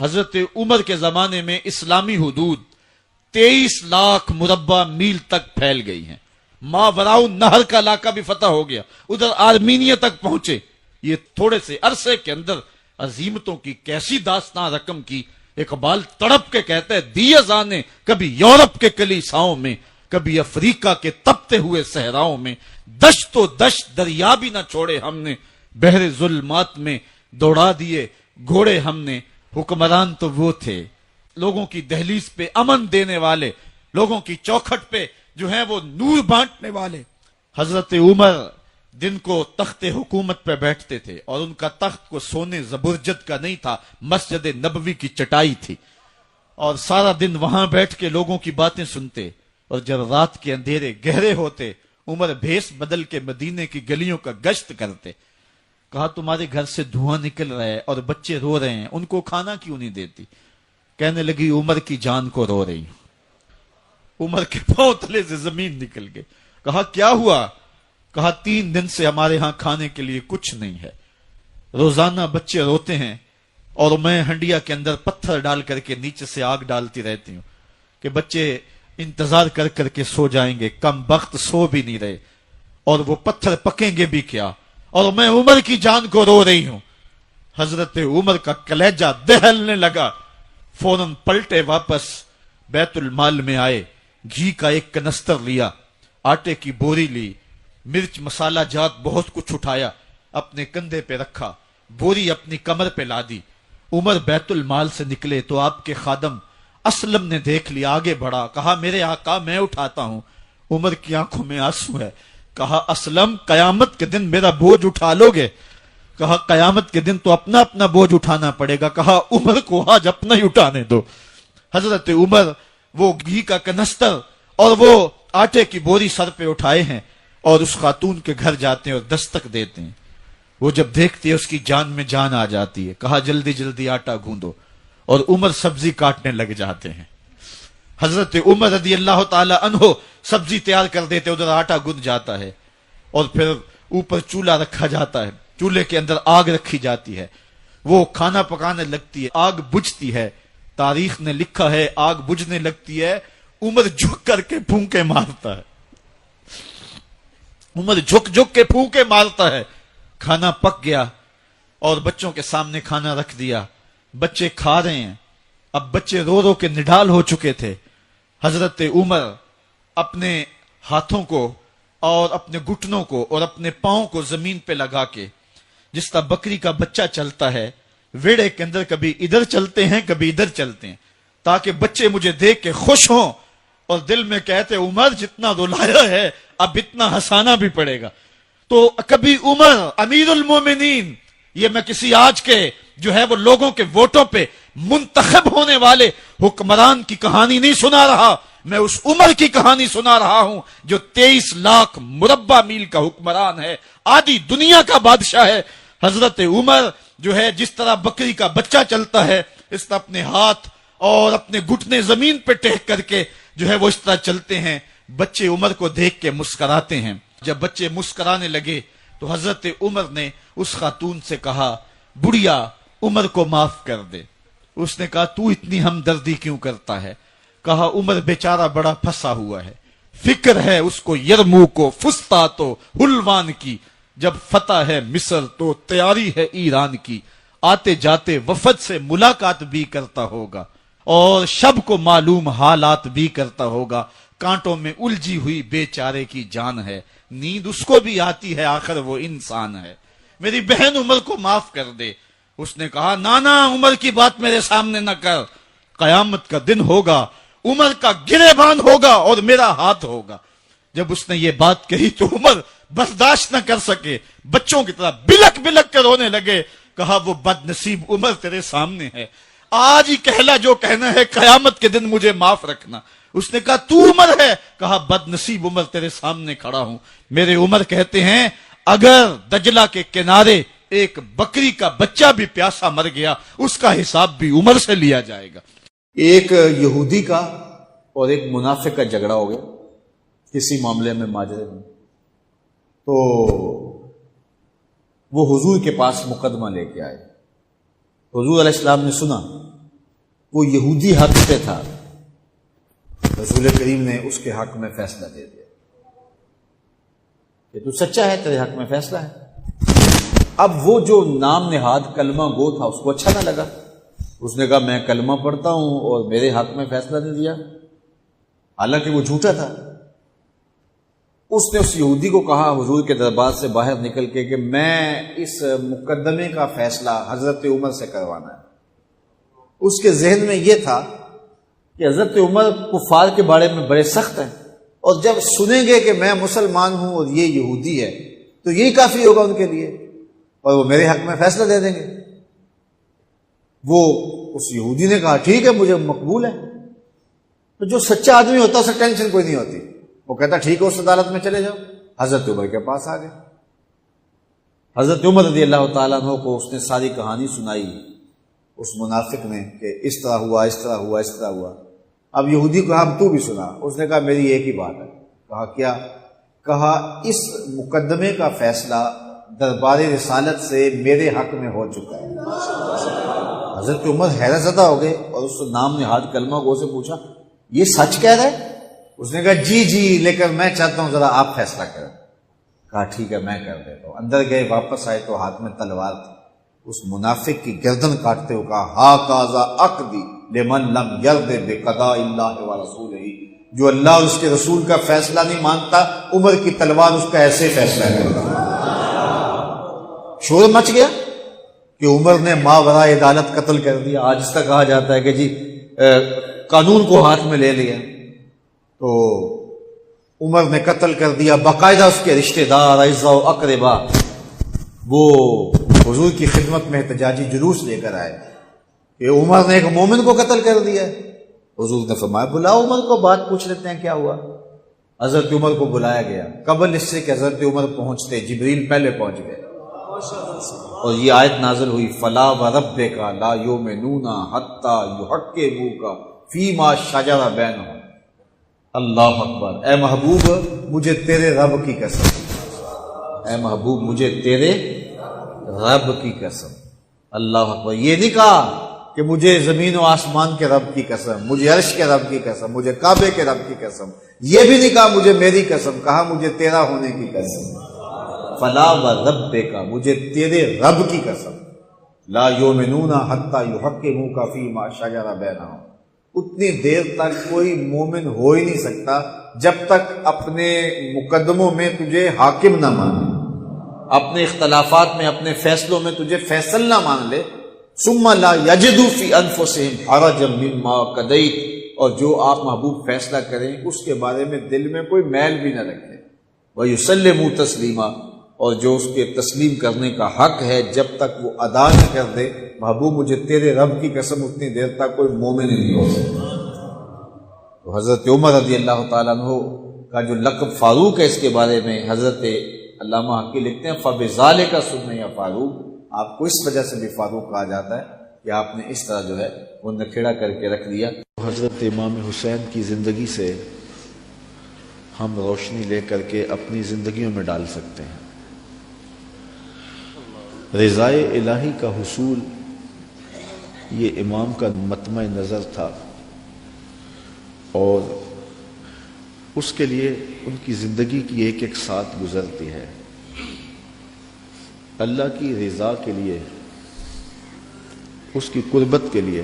حضرت عمر کے زمانے میں اسلامی حدود 23 لاکھ مربع میل تک پھیل گئی ہیں. ماوراء نہر کا علاقہ بھی فتح ہو گیا, ادھر آرمینیا تک پہنچے. یہ تھوڑے سے عرصے کے اندر عظیمتوں کی کیسی داستان رقم کی. اقبال تڑپ کے کہتا ہے, دیے جانے کبھی یورپ کے کلیساؤں میں, کبھی افریقہ کے تپتے ہوئے صحراؤں میں, دشت و دشت دریا بھی نہ چھوڑے ہم نے, بحر ظلمات میں دوڑا دیے گھوڑے ہم نے. حکمران تو وہ تھے لوگوں کی دہلیز پہ امن دینے والے, لوگوں کی چوکھٹ پہ جو ہیں وہ نور بانٹنے والے. حضرت عمر دن کو تخت حکومت پہ بیٹھتے تھے, اور ان کا تخت کو سونے زبرجد کا نہیں تھا, مسجد نبوی کی چٹائی تھی, اور سارا دن وہاں بیٹھ کے لوگوں کی باتیں سنتے. اور جب رات کے اندھیرے گہرے ہوتے, عمر بھیس بدل کے مدینے کی گلیوں کا گشت کرتے. کہا تمہارے گھر سے دھواں نکل رہا ہے اور بچے رو رہے ہیں, ان کو کھانا کیوں نہیں دیتی؟ کہنے لگی عمر کی جان کو رو رہی ہوں. عمر کے پاؤں تلے سے زمین نکل گئی. کہا کیا ہوا؟ کہا 3 دن سے ہمارے ہاں کھانے کے لیے کچھ نہیں ہے, روزانہ بچے روتے ہیں, اور میں ہنڈیا کے اندر پتھر ڈال کر کے نیچے سے آگ ڈالتی رہتی ہوں کہ بچے انتظار کر کر کے سو جائیں گے. کم بخت سو بھی نہیں رہے, اور وہ پتھر پکیں گے بھی کیا, اور میں عمر کی جان کو رو رہی ہوں. حضرت عمر کا کلیجہ دہلنے لگا. فوراً پلٹے واپس, بیت المال میں آئے, گھی کا ایک کنستر لیا, آٹے کی بوری لی, مرچ مسالہ جات بہت کچھ اٹھایا, اپنے کندھے پہ رکھا, بوری اپنی کمر پہ لا دی. عمر بیت المال سے نکلے تو آپ کے خادم اسلم نے دیکھ لیا, آگے بڑھا, کہا میرے آقا میں اٹھاتا ہوں. عمر کی آنکھوں میں آنسو ہے. کہا اسلم قیامت کے دن میرا بوجھ اٹھا لو گے؟ کہا قیامت کے دن تو اپنا اپنا بوجھ اٹھانا پڑے گا. کہا عمر کو آج اپنا ہی اٹھانے دو. حضرت عمر وہ گھی کا کنستر اور وہ آٹے کی بوری سر پہ اٹھائے ہیں, اور اس خاتون کے گھر جاتے ہیں اور دستک دیتے ہیں. وہ جب دیکھتی ہے اس کی جان میں جان آ جاتی ہے. کہا جلدی جلدی آٹا گوندو, اور عمر سبزی کاٹنے لگ جاتے ہیں. حضرت عمر رضی اللہ تعالی عنہ سبزی تیار کر دیتے, ادھر آٹا گند جاتا ہے, اور پھر اوپر چولہا رکھا جاتا ہے, چولہے کے اندر آگ رکھی جاتی ہے, وہ کھانا پکانے لگتی ہے, آگ بجھتی ہے. تاریخ نے لکھا ہے آگ بجھنے لگتی ہے, عمر جھک کر کے پھونکے مارتا ہے. عمر جھک جھک کے پھونکے مارتا ہے. کھانا پک گیا اور بچوں کے سامنے کھانا رکھ دیا, بچے کھا رہے ہیں. اب بچے رو رو کے نڈال ہو چکے تھے. حضرت عمر اپنے ہاتھوں کو اور اپنے گھٹنوں کو اور اپنے پاؤں کو زمین پہ لگا کے, جس طرح بکری کا بچہ چلتا ہے, ویڑے کے اندر کبھی ادھر چلتے ہیں کبھی ادھر چلتے ہیں, تاکہ بچے مجھے دیکھ کے خوش ہوں, اور دل میں کہتے عمر جتنا رلایا ہے اب اتنا ہنسانا بھی پڑے گا. تو کبھی عمر امیر المومنین, یہ میں کسی آج کے جو ہے وہ لوگوں کے ووٹوں پہ منتخب ہونے والے حکمران کی کہانی نہیں سنا رہا, میں اس عمر کی کہانی سنا رہا ہوں جو 23 لاکھ مربع میل کا حکمران ہے, آدھی دنیا کا بادشاہ ہے. حضرت عمر جو ہے جس طرح بکری کا بچہ چلتا ہے, اس طرح اپنے ہاتھ اور اپنے گھٹنے زمین پہ ٹیک کر کے جو ہے وہ اس طرح چلتے ہیں. بچے عمر کو دیکھ کے مسکراتے ہیں. جب بچے مسکرانے لگے تو حضرت عمر نے اس خاتون سے کہا بڑھیا عمر کو معاف کر دے. اس نے کہا تو اتنی ہمدردی کیوں کرتا ہے؟ کہا عمر بیچارہ بڑا پھنسا ہوا ہے, فکر ہے اس کو یرموک و فسطاط و حلوان کی, جب فتح ہے مصر تو تیاری ہے ایران کی, آتے جاتے وفد سے ملاقات بھی کرتا ہوگا, اور شب کو معلوم حالات بھی کرتا ہوگا. کانٹوں میں الجھی ہوئی بیچارے کی جان ہے, نیند اس کو بھی آتی ہے, آخر وہ انسان ہے. میری بہن عمر کو معاف کر دے. اس نے کہا نانا عمر کی بات میرے سامنے نہ کر, قیامت کا دن ہوگا, عمر کا گریبان ہوگا اور میرا ہاتھ ہوگا. جب اس نے یہ بات کہی تو عمر برداشت نہ کر سکے, بچوں کی طرح بلک بلک کر رونے لگے. کہا وہ بد نصیب عمر تیرے سامنے ہے, آج ہی کہلا جو کہنا ہے, قیامت کے دن مجھے معاف رکھنا. اس نے کہا تو عمر ہے؟ کہا بد نصیب عمر تیرے سامنے کھڑا ہوں. میرے عمر کہتے ہیں اگر دجلہ کے کنارے ایک بکری کا بچہ بھی پیاسا مر گیا, اس کا حساب بھی عمر سے لیا جائے گا. ایک یہودی کا اور ایک منافق کا جھگڑا ہو گیا کسی معاملے میں, ماجرے میں. تو وہ حضور کے پاس مقدمہ لے کے آئے. حضور علیہ السلام نے سنا وہ یہودی حق پہ تھا، رسول کریم نے اس کے حق میں فیصلہ دے دیا کہ تو سچا ہے، تیرے حق میں فیصلہ ہے۔ اب وہ جو نام نہاد کلمہ گو تھا اس کو اچھا نہ لگا، اس نے کہا میں کلمہ پڑھتا ہوں اور میرے حق میں فیصلہ دے دیا، حالانکہ وہ جھوٹا تھا۔ اس نے اس یہودی کو کہا حضور کے دربار سے باہر نکل کے کہ میں اس مقدمے کا فیصلہ حضرت عمر سے کروانا ہے۔ اس کے ذہن میں یہ تھا کہ حضرت عمر کفار کے بارے میں بڑے سخت ہیں، اور جب سنیں گے کہ میں مسلمان ہوں اور یہ یہودی ہے تو یہی کافی ہوگا ان کے لیے، اور وہ میرے حق میں فیصلہ دے دیں گے۔ وہ اس یہودی نے کہا ٹھیک ہے مجھے مقبول ہے۔ تو جو سچا آدمی ہوتا ہے اسے ٹینشن کوئی نہیں ہوتی، وہ کہتا ٹھیک ہے اس عدالت میں چلے جاؤ۔ حضرت عمر کے پاس آ گئے، حضرت عمر رضی اللہ تعالیٰ عنہ کو اس نے ساری کہانی سنائی اس منافق نے کہ اس طرح ہوا، اس طرح ہوا، اس طرح ہوا۔ اب یہودی کو ہم تو بھی سنا، اس نے کہا میری ایک ہی بات ہے۔ کہا کیا؟ کہا اس مقدمے کا فیصلہ دربار رسالت سے میرے حق میں ہو چکا ہے۔ حضرت عمر حیرت زدہ ہو گئے اور اس نام نہاد کلمہ گو سے پوچھا یہ سچ کہہ رہا ہے؟ اس نے کہا جی جی، لیکن میں چاہتا ہوں ذرا آپ فیصلہ کریں۔ کہا ٹھیک ہے میں کر دیتا ہوں۔ اندر گئے، واپس آئے تو ہاتھ میں تلوار تھی۔ اس منافق کی گردن کاٹتے ہوئے کہا ہاکذا عقدی لمن لم یرض بقضاء اللہ ورسولہ، جو اللہ اور اس کے رسول کا فیصلہ نہیں مانتا، عمر کی تلوار اس کا ایسے فیصلہ کرتا۔ شور مچ گیا کہ عمر نے ماوراء عدالت قتل کر دیا۔ آج اس کا کہا جاتا ہے کہ جی قانون کو ہاتھ میں لے لیا۔ تو عمر نے قتل کر دیا، باقاعدہ اس کے رشتہ دار اعزاء و اقربا وہ حضور کی خدمت میں احتجاجی جلوس لے کر آئے کہ عمر نے ایک مومن کو قتل کر دیا۔ حضور نے فرمایا بلاؤ عمر کو، بات پوچھ لیتے ہیں کیا ہوا۔ حضرت عمر کو بلایا گیا۔ قبل اس سے کہ حضرت عمر پہنچتے جبریل پہلے پہنچ گئے اور یہ آیت نازل ہوئی فلا وربک لا یؤمنون حتی یحکموک فیما شجر بینہم۔ اللہ اکبر۔ اے محبوب مجھے تیرے رب کی قسم، اے محبوب مجھے تیرے رب کی قسم۔ اللہ اکبر۔ یہ نہیں کہا کہ مجھے زمین و آسمان کے رب کی قسم، مجھے عرش کے رب کی قسم، مجھے کعبے کے رب کی قسم، یہ بھی نہیں کہا مجھے میری قسم، کہا مجھے تیرا ہونے کی قسم۔ فلا وربک، مجھے تیرے رب کی قسم، لا یؤمنون حتی یحکموک فیما شجر بینہم، اتنی دیر تک کوئی مومن ہو ہی نہیں سکتا جب تک اپنے مقدموں میں تجھے حاکم نہ مانے، اپنے اختلافات میں، اپنے فیصلوں میں تجھے فیصل نہ مان لے۔ ثم لا یجدوا فی انفسہم حرجا مما قضیت، اور جو آپ محبوب فیصلہ کریں اس کے بارے میں دل میں کوئی میل بھی نہ رکھیں۔ ویسلموا تسلیما، اور جو اس کے تسلیم کرنے کا حق ہے جب تک وہ ادا نہ کر دے، محبوب مجھے تیرے رب کی قسم اتنی دیر تک کوئی مومن نہیں ہو سکتا۔ تو حضرت عمر رضی اللہ تعالیٰ عنہ کا جو لقب فاروق ہے، اس کے بارے میں حضرت علامہ حقی لکھتے ہیں فبذالک سمي فاروق، آپ کو اس وجہ سے بھی فاروق کہا جاتا ہے کہ آپ نے اس طرح جو ہے وہ نکھیڑا کر کے رکھ دیا۔ حضرت امام حسین کی زندگی سے ہم روشنی لے کر کے اپنی زندگیوں میں ڈال سکتے ہیں۔ رضائے الہی کا حصول یہ امام کا مطمع نظر تھا، اور اس کے لیے ان کی زندگی کی ایک ایک ساتھ گزرتی ہے۔ اللہ کی رضا کے لیے، اس کی قربت کے لیے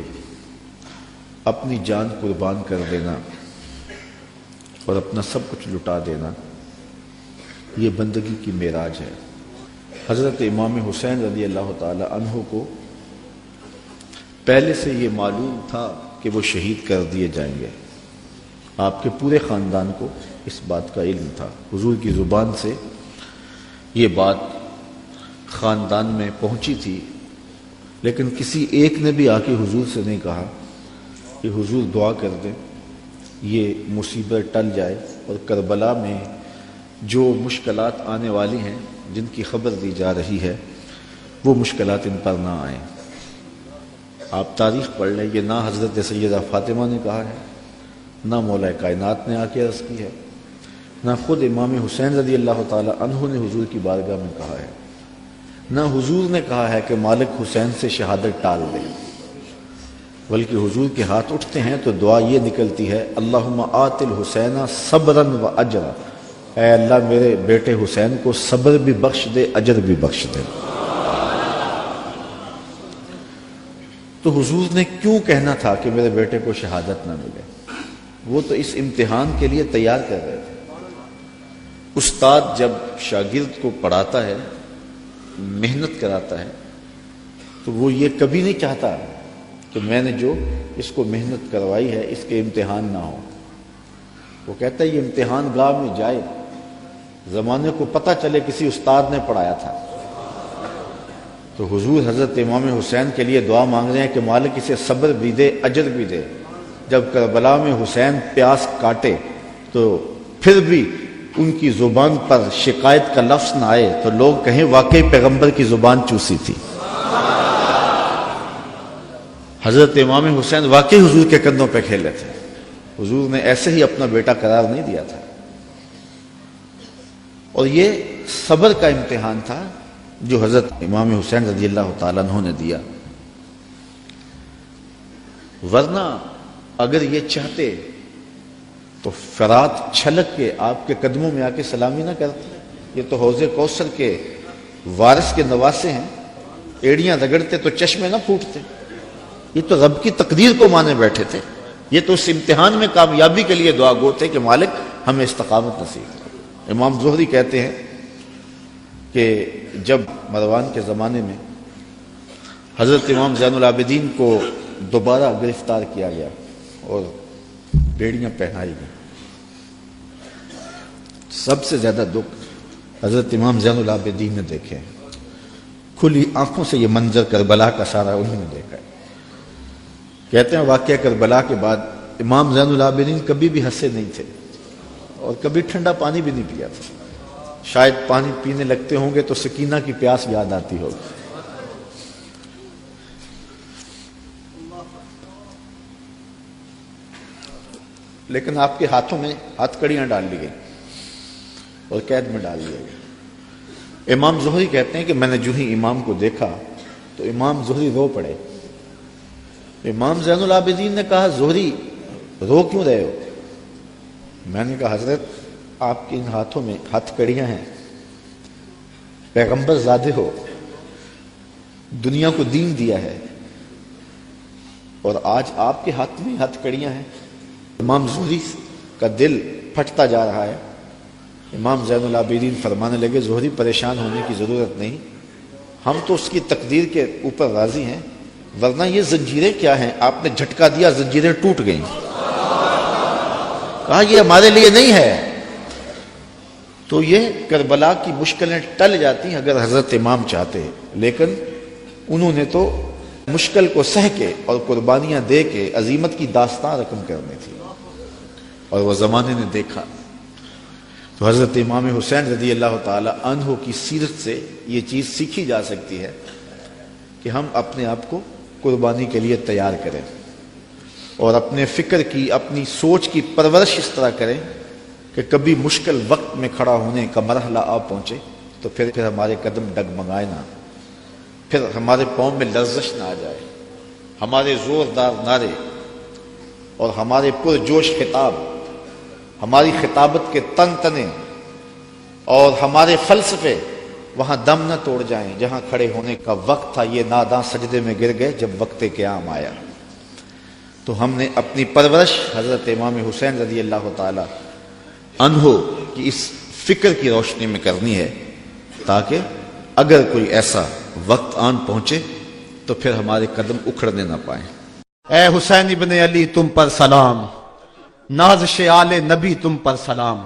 اپنی جان قربان کر دینا اور اپنا سب کچھ لٹا دینا، یہ بندگی کی معراج ہے۔ حضرت امام حسین رضی اللہ تعالی عنہ کو پہلے سے یہ معلوم تھا کہ وہ شہید کر دیے جائیں گے۔ آپ کے پورے خاندان کو اس بات کا علم تھا، حضور کی زبان سے یہ بات خاندان میں پہنچی تھی، لیکن کسی ایک نے بھی آ کے حضور سے نہیں کہا کہ حضور دعا کر دیں یہ مصیبت ٹل جائے اور کربلا میں جو مشکلات آنے والی ہیں جن کی خبر دی جا رہی ہے وہ مشکلات ان پر نہ آئیں۔ آپ تاریخ پڑھ لیں، یہ نہ حضرت سیدہ فاطمہ نے کہا ہے، نہ مولا کائنات نے آ کے عرض کی ہے، نہ خود امام حسین رضی اللہ تعالی عنہ نے حضور کی بارگاہ میں کہا ہے، نہ حضور نے کہا ہے کہ مالک حسین سے شہادت ٹال دے۔ بلکہ حضور کے ہاتھ اٹھتے ہیں تو دعا یہ نکلتی ہے، اللہم آت الحسین صبرا و اجرا، اے اللہ میرے بیٹے حسین کو صبر بھی بخش دے، اجر بھی بخش دے۔ تو حضور نے کیوں کہنا تھا کہ میرے بیٹے کو شہادت نہ ملے؟ وہ تو اس امتحان کے لیے تیار کر رہے تھے۔ استاد جب شاگرد کو پڑھاتا ہے، محنت کراتا ہے، تو وہ یہ کبھی نہیں چاہتا کہ میں نے جو اس کو محنت کروائی ہے اس کے امتحان نہ ہو۔ وہ کہتا ہے یہ امتحان گاہ میں جائے، زمانے کو پتہ چلے کسی استاد نے پڑھایا تھا۔ تو حضور حضرت امام حسین کے لیے دعا مانگ رہے ہیں کہ مالک اسے صبر بھی دے، اجر بھی دے۔ جب کربلا میں حسین پیاس کاٹے تو پھر بھی ان کی زبان پر شکایت کا لفظ نہ آئے تو لوگ کہیں واقعی پیغمبر کی زبان چوسی تھی۔ حضرت امام حسین واقعی حضور کے کندھوں پہ کھیلے تھے، حضور نے ایسے ہی اپنا بیٹا قرار نہیں دیا تھا۔ اور یہ صبر کا امتحان تھا جو حضرت امام حسین رضی اللہ تعالیٰ عنہ نے دیا۔ ورنہ اگر یہ چاہتے تو فرات چھلک کے آپ کے قدموں میں آ کے سلامی نہ کرتے۔ یہ تو حوض کوثر کے وارث کے نواسے ہیں، ایڑیاں رگڑتے تو چشمے نہ پھوٹتے۔ یہ تو رب کی تقدیر کو مانے بیٹھے تھے، یہ تو اس امتحان میں کامیابی کے لیے دعا گو تھے کہ مالک ہمیں استقامت نصیب کرو۔ امام زہری کہتے ہیں کہ جب مروان کے زمانے میں حضرت امام زین العابدین کو دوبارہ گرفتار کیا گیا اور بیڑیاں پہنائی گئی، سب سے زیادہ دکھ حضرت امام زین العابدین نے دیکھے، کھلی آنکھوں سے یہ منظر کربلا کا سارا انہوں نے دیکھا ہے۔ کہتے ہیں واقعہ کربلا کے بعد امام زین العابدین کبھی بھی ہنسے نہیں تھے اور کبھی ٹھنڈا پانی بھی نہیں پیا تھا۔ شاید پانی پینے لگتے ہوں گے تو سکینہ کی پیاس یاد آتی ہوگی۔ لیکن آپ کے ہاتھوں میں ہاتھ کڑیاں ڈال لی گئی اور قید میں ڈال دیا گیا۔ امام زہری کہتے ہیں کہ میں نے جو ہی امام کو دیکھا تو امام زہری رو پڑے۔ امام زین العابدین نے کہا زہری رو کیوں رہے ہو؟ میں نے کہا حضرت آپ کے ان ہاتھوں میں ہاتھ کڑیاں ہیں، پیغمبر زادے ہو، دنیا کو دین دیا ہے اور آج آپ کے ہاتھ میں ہاتھ کڑیاں ہیں۔ امام زہری کا دل پھٹتا جا رہا ہے۔ امام زین العابدین فرمانے لگے زہری پریشان ہونے کی ضرورت نہیں، ہم تو اس کی تقدیر کے اوپر راضی ہیں، ورنہ یہ زنجیریں کیا ہیں؟ آپ نے جھٹکا دیا، زنجیریں ٹوٹ گئیں۔ کہا یہ ہمارے لیے نہیں ہے۔ تو یہ کربلا کی مشکلیں ٹل جاتی اگر حضرت امام چاہتے، لیکن انہوں نے تو مشکل کو سہ کے اور قربانیاں دے کے عظیمت کی داستان رقم کرنی تھی، اور وہ زمانے نے دیکھا۔ تو حضرت امام حسین رضی اللہ تعالی عنہ کی سیرت سے یہ چیز سیکھی جا سکتی ہے کہ ہم اپنے آپ کو قربانی کے لیے تیار کریں اور اپنے فکر کی، اپنی سوچ کی پرورش اس طرح کریں کہ کبھی مشکل وقت میں کھڑا ہونے کا مرحلہ آ پہنچے تو پھر ہمارے قدم ڈگمگائے نہ، پھر ہمارے پاؤں میں لرزش نہ آ جائے، ہمارے زوردار نعرے اور ہمارے پرجوش خطاب، ہماری خطابت کے تن تنے اور ہمارے فلسفے وہاں دم نہ توڑ جائیں جہاں کھڑے ہونے کا وقت تھا۔ یہ ناداں سجدے میں گر گئے جب وقت قیام آیا۔ تو ہم نے اپنی پرورش حضرت امام حسین رضی اللہ تعالی عنہ کی اس فکر کی روشنی میں کرنی ہے، تاکہ اگر کوئی ایسا وقت آن پہنچے تو پھر ہمارے قدم اکھڑنے نہ پائیں۔ اے حسین ابن علی تم پر سلام، نازش آل نبی تم پر سلام۔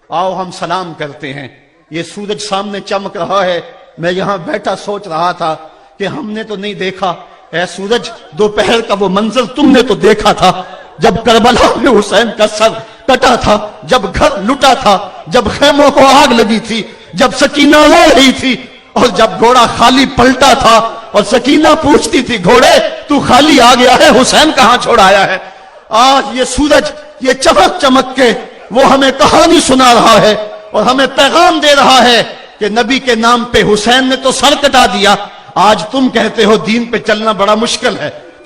آؤ ہم سلام کرتے ہیں۔ یہ سورج سامنے چمک رہا ہے، میں یہاں بیٹھا سوچ رہا تھا کہ ہم نے تو نہیں دیکھا، اے سورج دوپہر کا وہ منظر تم نے تو دیکھا تھا جب کربلا میں حسین کا سر کٹا تھا، جب گھر لٹا تھا، جب خیموں کو آگ لگی تھی، جب سکینہ رو رہی تھی اور جب گھوڑا خالی پلٹا تھا اور سکینہ پوچھتی تھی گھوڑے تو خالی آ گیا ہے، حسین کہاں چھوڑ آیا ہے۔ آج یہ سورج یہ چمک چمک کے وہ ہمیں کہانی سنا رہا ہے اور ہمیں پیغام دے رہا ہے کہ نبی کے نام پہ حسین نے تو سر کٹا دیا، آج تم کہتے ہو دین پہ چلنا بڑا مشکل ہے،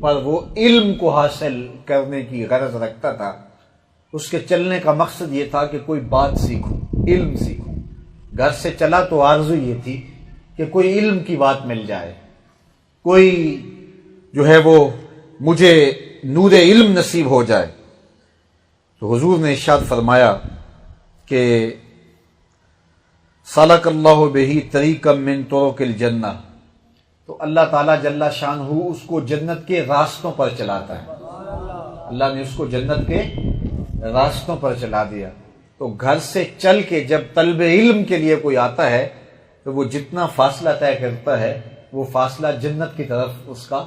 پر وہ علم کو حاصل کرنے کی غرض رکھتا تھا. اس کے چلنے کا مقصد یہ تھا کہ کوئی بات سیکھوں، علم سیکھوں. گھر سے چلا تو آرزو یہ تھی کہ کوئی علم کی بات مل جائے، کوئی جو ہے وہ مجھے نور علم نصیب ہو جائے. تو حضور نے ارشاد فرمایا کہ سلک اللہ بہ طریقا من طرق الجنہ، تو اللہ تعالیٰ جل شانہ اس کو جنت کے راستوں پر چلاتا ہے. اللہ نے اس کو جنت کے راستوں پر چلا دیا. تو گھر سے چل کے جب طلب علم کے لیے کوئی آتا ہے تو وہ جتنا فاصلہ طے کرتا ہے وہ فاصلہ جنت کی طرف اس کا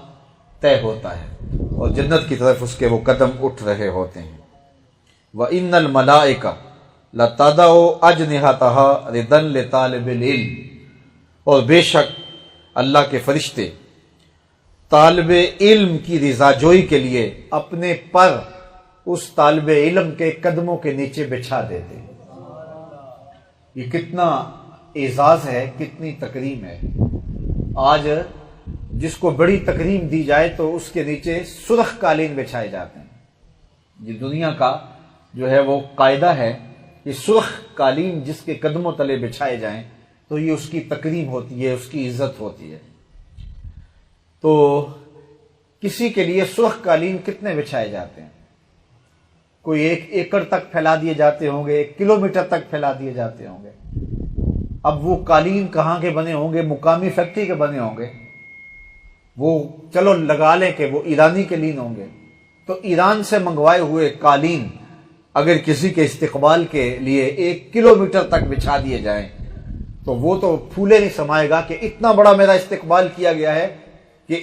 طے ہوتا ہے اور جنت کی طرف اس کے وہ قدم اٹھ رہے ہوتے ہیں. وَإِنَّ الْمَلَائِكَ لَتَضَعُ أَجْنِحَتَهَا رِضًا لِطَالِبِ الْعِلْمِ، اور بے شک اللہ کے فرشتے طالب علم کی رضا جوئی کے لیے اپنے پر اس طالب علم کے قدموں کے نیچے بچھا دیتے. یہ کتنا اعزاز ہے، کتنی تکریم ہے. آج جس کو بڑی تکریم دی جائے تو اس کے نیچے سرخ قالین بچھائے جاتے ہیں. یہ دنیا کا جو ہے وہ قاعدہ ہے کہ سرخ قالین جس کے قدموں تلے بچھائے جائیں تو یہ اس کی تکریم ہوتی ہے، اس کی عزت ہوتی ہے. تو کسی کے لیے سرخ قالین کتنے بچھائے جاتے ہیں؟ کوئی 1 ایکڑ تک پھیلا دیے جاتے ہوں گے، 1 کلومیٹر تک پھیلا دیے جاتے ہوں گے. اب وہ قالین کہاں کے بنے ہوں گے؟ مقامی فیکٹری کے بنے ہوں گے. وہ چلو لگا لیں کہ وہ ایرانی کے لین ہوں گے. تو ایران سے منگوائے ہوئے قالین اگر کسی کے استقبال کے لیے 1 کلومیٹر تک بچھا دیے جائیں تو وہ تو پھولے نہیں سمائے گا کہ اتنا بڑا میرا استقبال کیا گیا ہے کہ